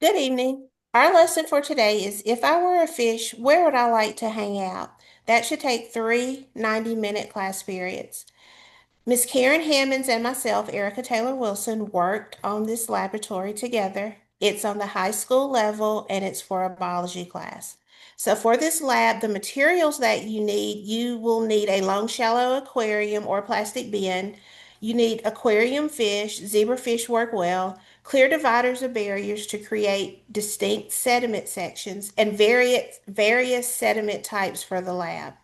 Good evening. Our lesson for today is if I were a fish, where would I like to hang out? That should take three 90-minute class periods. Miss Karen Hammonds and myself, Erica Taylor Wilson, worked on this laboratory together. It's on the high school level and it's for a biology class. So for this lab, the materials that you will need a long shallow aquarium or plastic bin. You need aquarium fish, zebrafish work well, clear dividers or barriers to create distinct sediment sections, and various sediment types for the lab.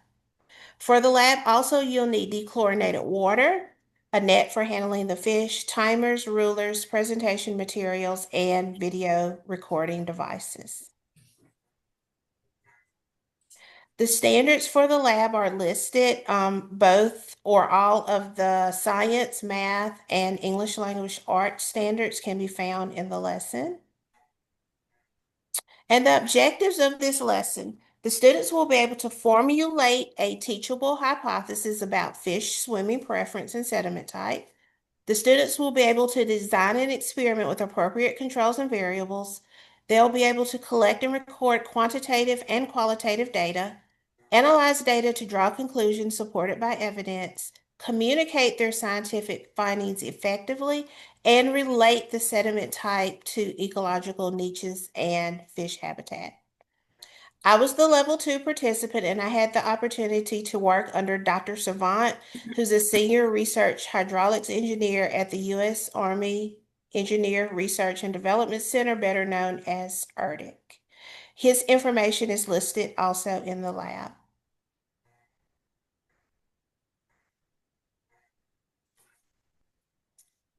For the lab, also you'll need dechlorinated water, a net for handling the fish, timers, rulers, presentation materials, and video recording devices. The standards for the lab are listed. Both or all of the science, math, and English language arts standards can be found in the lesson. And the objectives of this lesson, the students will be able to formulate a teachable hypothesis about fish swimming preference and sediment type. The students will be able to design an experiment with appropriate controls and variables. They'll be able to collect and record quantitative and qualitative data, analyze data to draw conclusions supported by evidence, communicate their scientific findings effectively, and relate the sediment type to ecological niches and fish habitat. I was the level two participant and I had the opportunity to work under Dr. Savant, who's a senior research hydraulics engineer at the U.S. Army Engineer Research and Development Center, better known as ERDIC. His information is listed also in the lab.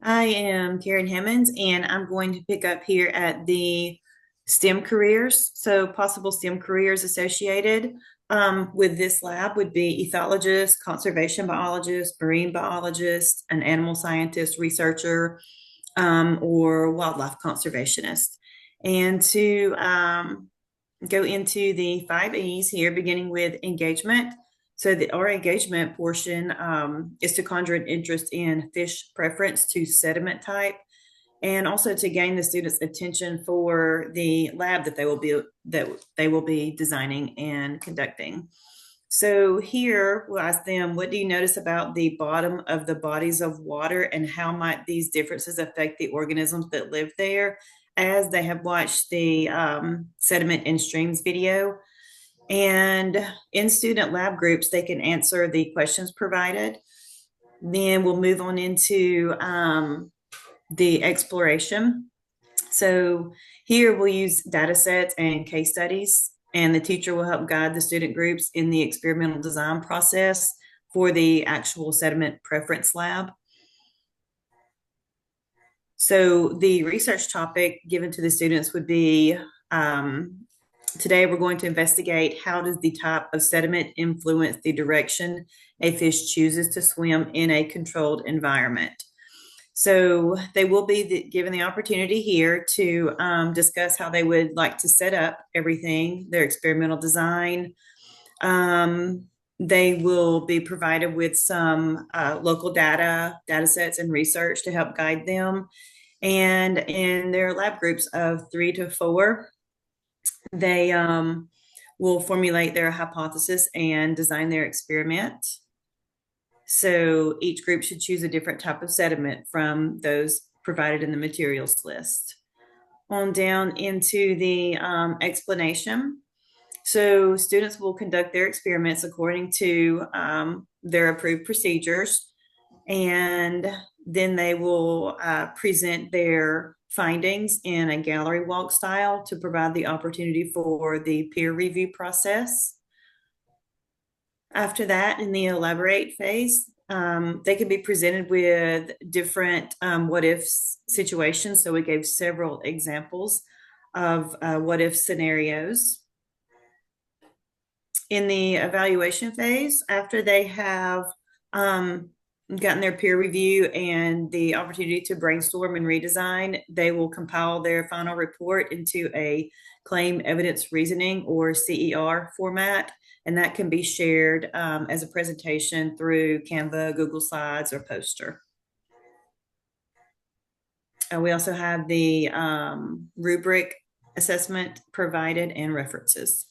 I am Karen Hammonds, and I'm going to pick up here at the STEM careers. So, possible STEM careers associated with this lab would be ethologist, conservation biologist, marine biologist, an animal scientist, researcher, or wildlife conservationist. And to go into the 5 E's here, beginning with engagement. So our engagement portion is to conjure an interest in fish preference to sediment type, and also to gain the students' attention for the lab that they will be designing and conducting. So here we'll ask them, what do you notice about the bottom of the bodies of water, and how might these differences affect the organisms that live there, as they have watched the sediment in streams video. And in student lab groups, they can answer the questions provided. Then we'll move on into the exploration. So here we'll use data sets and case studies, and the teacher will help guide the student groups in the experimental design process for the actual sediment preference lab. So the research topic given to the students would be today we're going to investigate how does the type of sediment influence the direction a fish chooses to swim in a controlled environment. So they will be given the opportunity here to discuss how they would like to set up everything, their experimental design. They will be provided with some local data sets and research to help guide them. And in their lab groups of 3 to 4, they will formulate their hypothesis and design their experiment. So each group should choose a different type of sediment from those provided in the materials list. On down into the explanation. So students will conduct their experiments according to their approved procedures, and then they will present their findings in a gallery walk style to provide the opportunity for the peer review process. After that, in the elaborate phase, they can be presented with different what if situations. So we gave several examples of what if scenarios. In the evaluation phase, after they have gotten their peer review and the opportunity to brainstorm and redesign, they will compile their final report into a claim evidence reasoning or CER format, and that can be shared as a presentation through Canva, Google Slides, or Poster. We also have the rubric assessment provided, and references.